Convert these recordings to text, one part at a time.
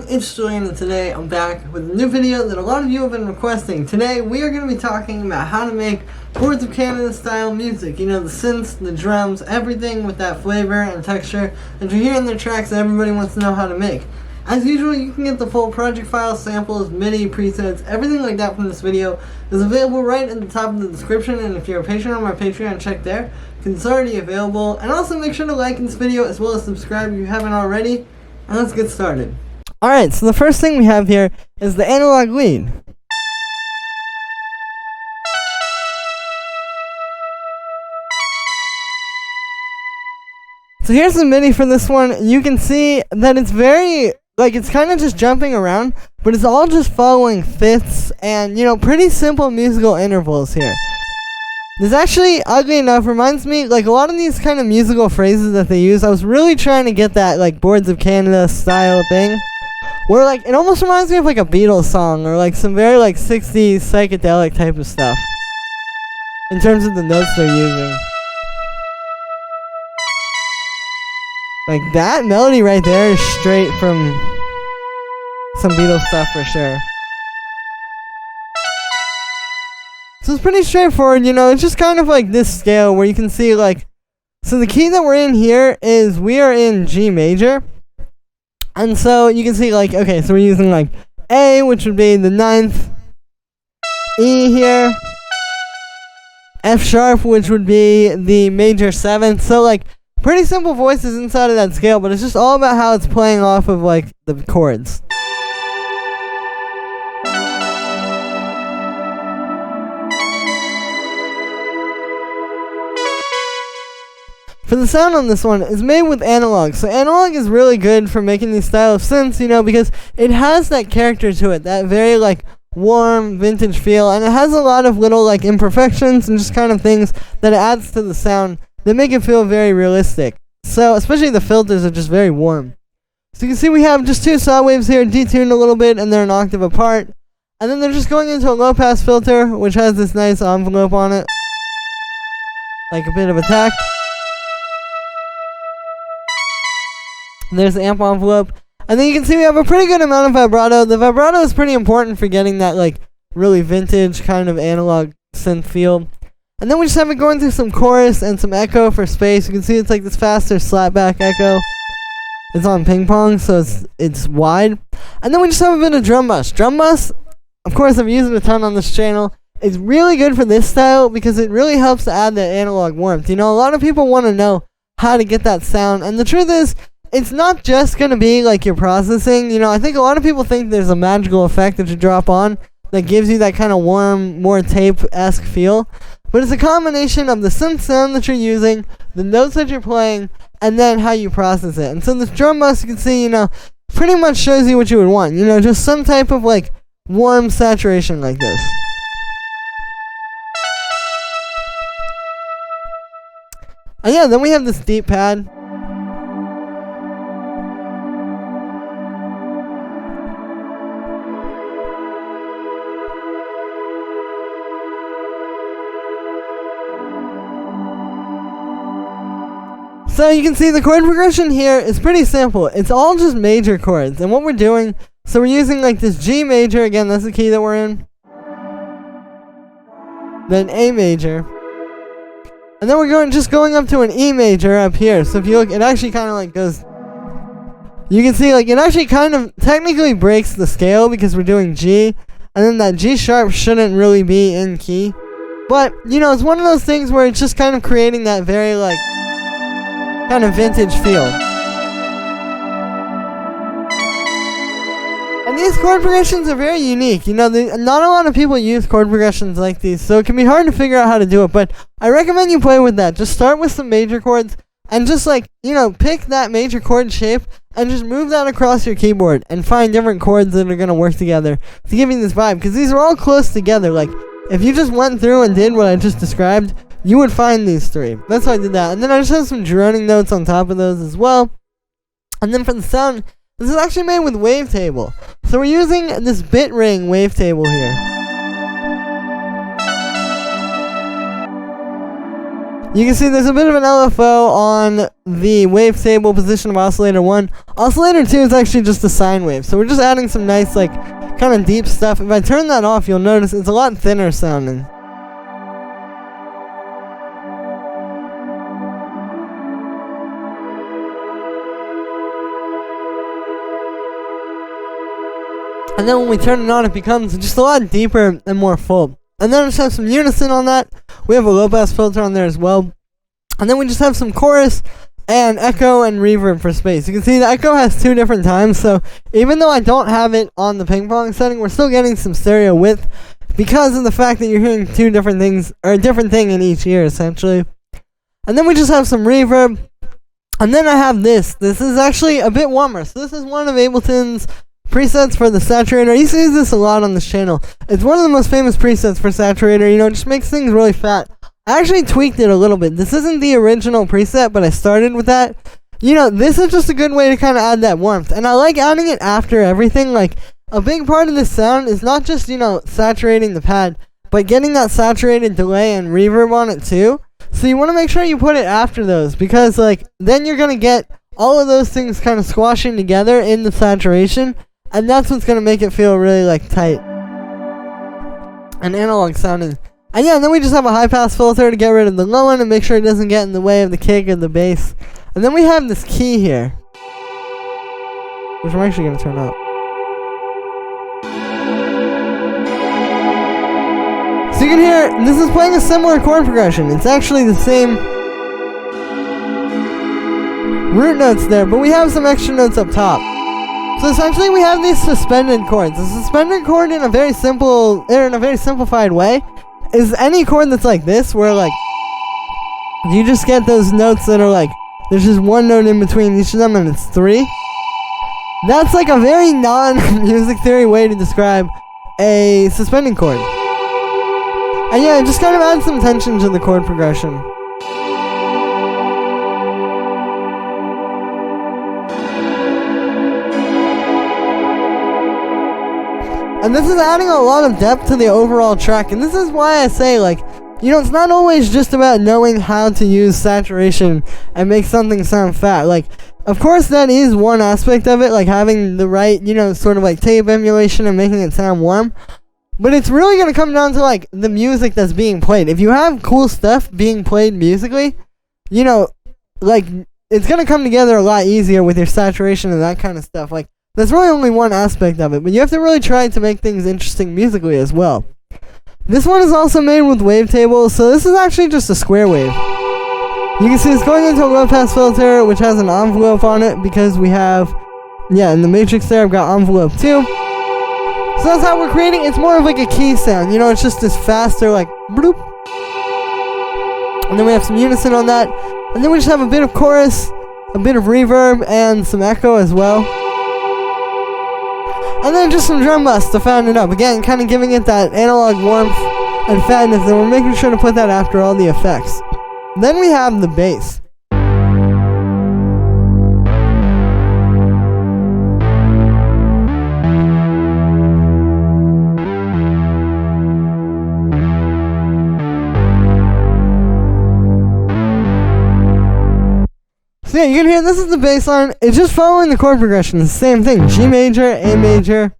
it's Julian, and today I'm back with a new video that a lot of you have been requesting. Today we are going to be talking about how to make Chords of Canada style music. You know, the synths, the drums, everything with that flavor and texture that you hear in the tracks that everybody wants to know how to make. As usual, you can get the full project file, samples, MIDI, presets, everything like that from this video is available right at the top of the description, and if you're a patron on my Patreon, check there, because it's already available. And also make sure to like this video as well as subscribe if you haven't already, and let's get started. Alright, so the first thing we have here is the analog lead. So here's the MIDI for this one. You can see that it's very, it's kind of just jumping around, but it's all just following fifths and, pretty simple musical intervals here. This actually, oddly enough, reminds me, a lot of these kind of musical phrases that they use, I was really trying to get that, Boards of Canada style thing, where, it almost reminds me of, a Beatles song, or, some very, 60s psychedelic type of stuff, in terms of the notes they're using. That melody right there is straight from some Beatles stuff for sure. So it's pretty straightforward, it's just kind of this scale where you can see so the key that we're in here is we are in G major. And so you can see okay, so we're using A, which would be the 9th, E here, F sharp, which would be the major 7th. So pretty simple voices inside of that scale, but it's just all about how it's playing off of the chords. For the sound on this one, it's made with analog. So analog is really good for making these style of synths, because it has that character to it, that very warm vintage feel, and it has a lot of little imperfections and just kind of things that it adds to the sound that make it feel very realistic. So especially the filters are just very warm. So you can see we have just two saw waves here, detuned a little bit, and they're an octave apart. And then they're just going into a low pass filter, which has this nice envelope on it, like a bit of attack. There's the amp envelope. And then you can see we have a pretty good amount of vibrato. The vibrato is pretty important for getting that really vintage kind of analog synth feel. And then we just have it going through some chorus and some echo for space. You can see it's this faster slapback echo. It's on ping pong, so it's wide. And then we just have a bit of drum bus. Drum bus, of course, I've used it a ton on this channel. It's really good for this style because it really helps to add that analog warmth. A lot of people want to know how to get that sound. And the truth is, it's not just going to be your processing. I think a lot of people think there's a magical effect that you drop on that gives you that kind of warm, more tape-esque feel. But it's a combination of the synth sound that you're using, the notes that you're playing, and then how you process it. And so this drum bus, you can see, pretty much shows you what you would want. Just some type of warm saturation like this. And yeah, then we have this deep pad. So you can see the chord progression here is pretty simple. It's all just major chords. And what we're doing, so we're using this G major, again, that's the key that we're in. Then A major. And then we're just going up to an E major up here. So if you look, it actually kind of goes, you can see it actually kind of technically breaks the scale because we're doing G. And then that G sharp shouldn't really be in key. But, it's one of those things where it's just kind of creating that very kind of vintage feel. And these chord progressions are very unique. Not a lot of people use chord progressions like these, so it can be hard to figure out how to do it, but I recommend you play with that. Just start with some major chords and just pick that major chord shape and just move that across your keyboard and find different chords that are going to work together to give you this vibe, because these are all close together. If you just went through and did what I just described, you would find these three. That's why I did that. And then I just have some droning notes on top of those as well. And then for the sound, this is actually made with wavetable. So we're using this bit ring wavetable here. You can see there's a bit of an LFO on the wavetable position of oscillator 1. Oscillator 2 is actually just a sine wave, so we're just adding some nice, like, kind of deep stuff. If I turn that off, you'll notice it's a lot thinner sounding. And then when we turn it on, it becomes just a lot deeper and more full. And then I just have some unison on that. We have a low pass filter on there as well. And then we just have some chorus and echo and reverb for space. You can see the echo has 2 different times, so even though I don't have it on the ping pong setting, we're still getting some stereo width because of the fact that you're hearing 2 different things, or a different thing in each ear, essentially. And then we just have some reverb. And then I have this. This is actually a bit warmer. So this is one of Ableton's presets for the saturator. I used to use this a lot on this channel. It's one of the most famous presets for saturator. You know, it just makes things really fat. I actually tweaked it a little bit. This isn't the original preset, but I started with that. You know, this is just a good way to kind of add that warmth. And I like adding it after everything. Like, a big part of this sound is not just, you know, saturating the pad, but getting that saturated delay and reverb on it too. So you want to make sure you put it after those, because, like, then you're going to get all of those things kind of squashing together in the saturation. And that's what's going to make it feel really, like, tight and analog sounding. And yeah, and then we just have a high pass filter to get rid of the low end and make sure it doesn't get in the way of the kick or the bass. And then we have this key here, which I'm actually going to turn up. So you can hear, this is playing a similar chord progression. It's actually the same root notes there, but we have some extra notes up top. So essentially we have these suspended chords. The suspended chord in a very simplified way is any chord that's like this, where, like, you just get those notes that are like, there's just one note in between each of them and it's 3. That's like a very non-music theory way to describe a suspending chord. And yeah, it just kind of adds some tension to the chord progression. And this is adding a lot of depth to the overall track. And this is why I say, like, you know, it's not always just about knowing how to use saturation and make something sound fat. Like, of course that is one aspect of it, like having the right, you know, sort of like tape emulation and making it sound warm. But it's really going to come down to, like, the music that's being played. If you have cool stuff being played musically, you know, like, it's going to come together a lot easier with your saturation and that kind of stuff. Like, that's really only one aspect of it, but you have to really try to make things interesting musically as well. This one is also made with wavetables, so this is actually just a square wave. You can see it's going into a low pass filter, which has an envelope on it, because we have, yeah, in the matrix there, I've got envelope 2. So that's how we're creating, it's more of like a key sound, you know, it's just this faster, like, bloop. And then we have some unison on that, and then we just have a bit of chorus, a bit of reverb, and some echo as well. And then just some drum bus to fan it up. Again, kind of giving it that analog warmth and fatness, and we're making sure to put that after all the effects. Then we have the bass. So yeah, you can hear this is the bass line. It's just following the chord progression. It's the same thing. G major, A major,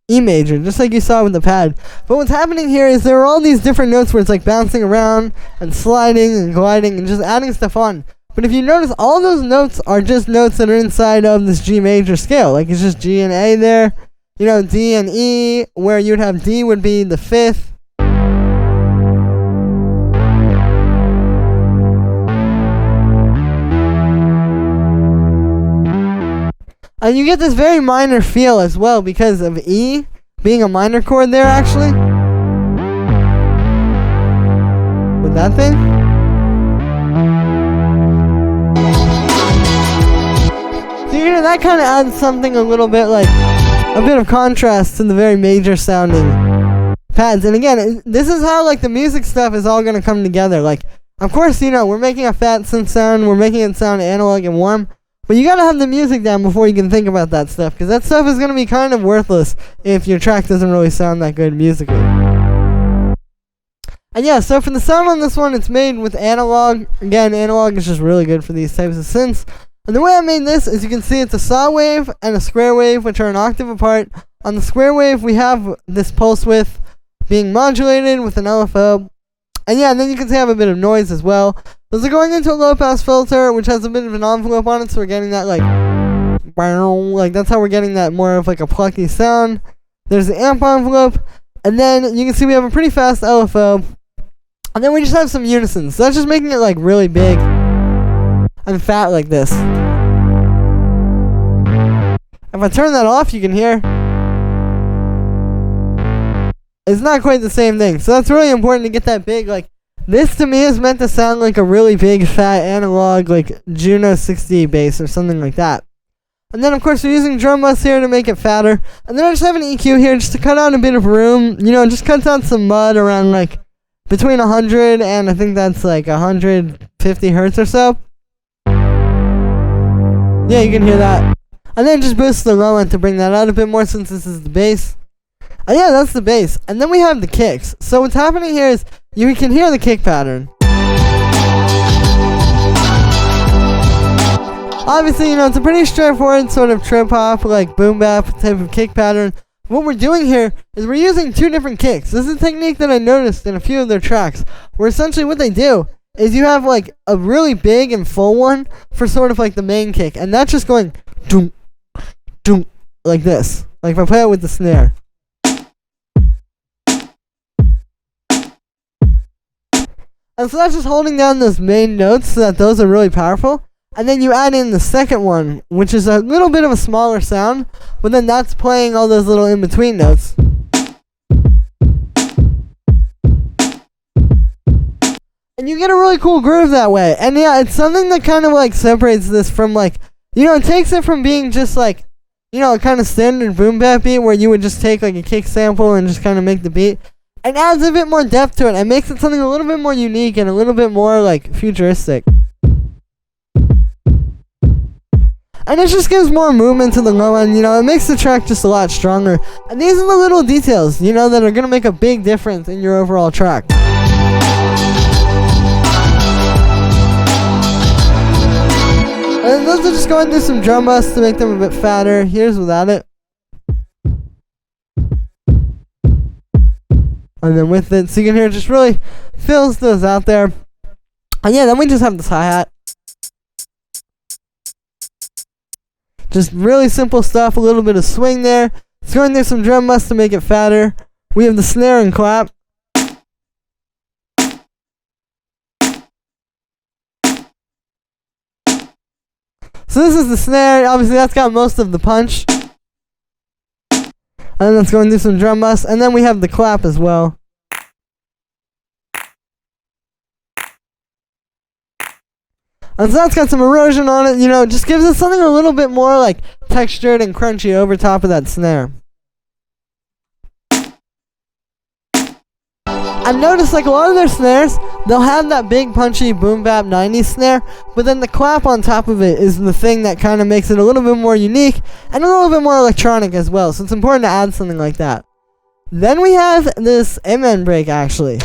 E major, just like you saw with the pad. But what's happening here is there are all these different notes where it's like bouncing around and sliding and gliding and just adding stuff on. But if you notice, all those notes are just notes that are inside of this G major scale. Like, it's just G and A there. You know, D and E, where you'd have D would be the 5th. And you get this very minor feel as well because of E being a minor chord there, actually. With that thing. So you know, that kind of adds something a little bit like a bit of contrast to the very major sounding pads. And again, this is how, like, the music stuff is all going to come together. Like, of course, you know, we're making a fat synth sound, we're making it sound analog and warm. But you gotta have the music down before you can think about that stuff, because that stuff is gonna be kind of worthless if your track doesn't really sound that good musically. And And yeah, so for the sound on this one, it's made with analog. Again, analog is just really good for these types of synths. And the way I made this is you can see it's a saw wave and a square wave, which are an octave apart. On the square wave, we have this pulse width being modulated with an LFO. And yeah, and then you can see I have a bit of noise as well. Those are going into a low pass filter, which has a bit of an envelope on it, so we're getting that like that's how we're getting that more of like a plucky sound. There's the amp envelope, and then you can see we have a pretty fast LFO. And then we just have some unisons. So that's just making it like really big and fat like this. If I turn that off, you can hear it's not quite the same thing. So that's really important to get that big. Like this to me is meant to sound like a really big fat analog like Juno 60 bass or something like that. And then of course we're using drum bus here to make it fatter. And then I just have an EQ here just to cut out a bit of room. You know, just cuts out some mud around like between 100 and I think that's like 150 hertz or so. Yeah, you can hear that. And then just boost the low end to bring that out a bit more since this is the bass. And yeah, that's the bass. And then we have the kicks. So what's happening here is you can hear the kick pattern. Obviously, you know, it's a pretty straightforward sort of trip hop, like boom bap type of kick pattern. What we're doing here is we're using two different kicks. This is a technique that I noticed in a few of their tracks, where essentially what they do is you have like a really big and full one for sort of like the main kick, and that's just going doom, doom, like this. Like if I play it with the snare. And so that's just holding down those main notes so that those are really powerful. And then you add in the second one, which is a little bit of a smaller sound, but then that's playing all those little in-between notes. And you get a really cool groove that way. And yeah, it's something that kind of like separates this from like, you know, it takes it from being just like, you know, a kind of standard boom bap beat where you would just take like a kick sample and just kind of make the beat. And adds a bit more depth to it and makes it something a little bit more unique and a little bit more like futuristic. And it just gives more movement to the low end, you know, it makes the track just a lot stronger. And these are the little details, you know, that are going to make a big difference in your overall track. And those are just going through some drum busts to make them a bit fatter. Here's without it. And then with it, so you can hear it just really fills those out there. And yeah, then we just have this hi-hat. Just really simple stuff, a little bit of swing there. It's going through some drum busts to make it fatter. We have the snare and clap. So this is the snare, obviously that's got most of the punch. And then that's going through some drum busts, and then we have the clap as well. And so that's got some erosion on it, you know, it just gives us something a little bit more like textured and crunchy over top of that snare. I've noticed like a lot of their snares, they'll have that big punchy boom bap 90s snare, but then the clap on top of it is the thing that kind of makes it a little bit more unique and a little bit more electronic as well, so it's important to add something like that. Then we have this amen break actually.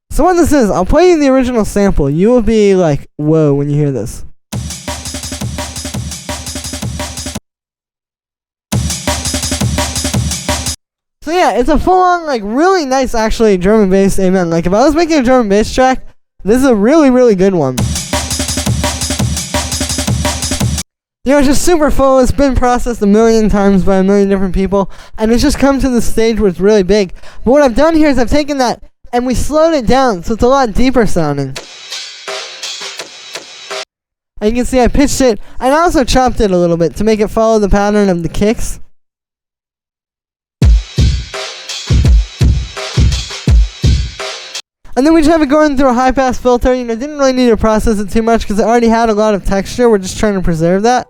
So what this is, I'll play you the original sample. You will be like, whoa, when you hear this. So yeah, it's a full-on, like, really nice, actually, drum and bass amen. Like, if I was making a drum and bass track, this is a really, really good one. You know, it's just super full. It's been processed a million times by a million different people, and it's just come to the stage where it's really big. But what I've done here is I've taken that and we slowed it down, so it's a lot deeper sounding. And you can see I pitched it, and I also chopped it a little bit to make it follow the pattern of the kicks. And then we just have it going through a high pass filter. You know, didn't really need to process it too much because it already had a lot of texture. We're just trying to preserve that.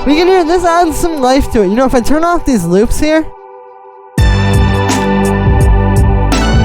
We can hear this adds some life to it. You know, if I turn off these loops here,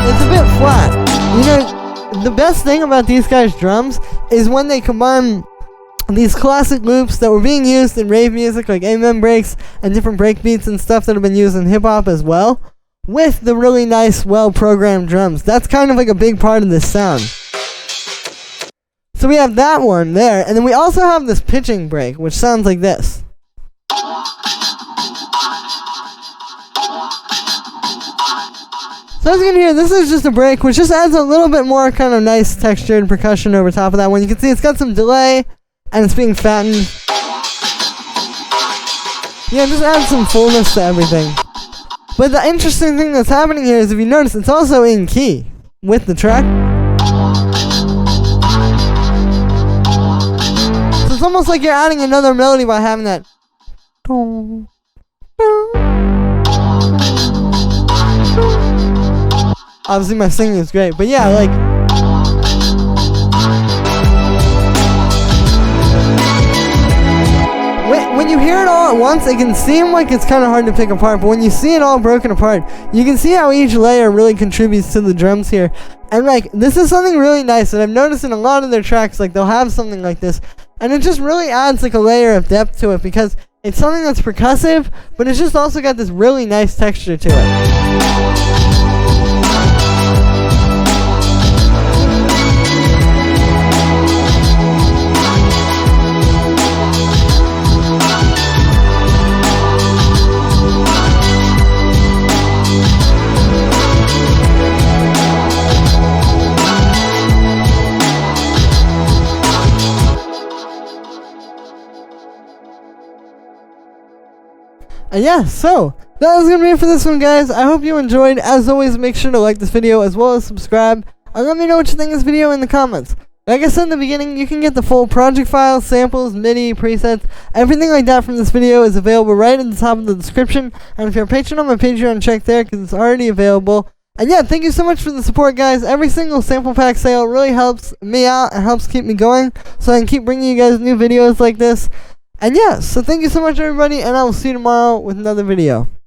it's a bit flat. You know, the best thing about these guys' drums is when they combine these classic loops that were being used in rave music, like amen breaks and different break beats and stuff that have been used in hip-hop as well, with the really nice, well-programmed drums. That's kind of like a big part of this sound. So we have that one there, and then we also have this pitching break, which sounds like this. So as you can hear, this is just a break, which just adds a little bit more kind of nice textured percussion over top of that one. You can see it's got some delay, and it's being fattened. Yeah, just adds some fullness to everything. But the interesting thing that's happening here is, if you notice, it's also in key with the track. So it's almost like you're adding another melody by having that. Obviously my singing is great, but yeah, like, when you hear it all at once, it can seem like it's kind of hard to pick apart, but when you see it all broken apart, you can see how each layer really contributes to the drums here. And like, this is something really nice that I've noticed in a lot of their tracks. Like, they'll have something like this, and it just really adds like a layer of depth to it, because it's something that's percussive, but it's just also got this really nice texture to it. And yeah, so that was gonna be it for this one, guys. I hope you enjoyed. As always, make sure to like this video as well as subscribe, and let me know what you think of this video in the comments. Like I said in the beginning, you can get the full project files, samples, MIDI, presets, everything like that from this video is available right at the top of the description. And if you're a patron on my Patreon, check there, because it's already available. And yeah, thank you so much for the support, guys. Every single sample pack sale really helps me out and helps keep me going, so I can keep bringing you guys new videos like this. And yeah, so thank you so much, everybody, and I will see you tomorrow with another video.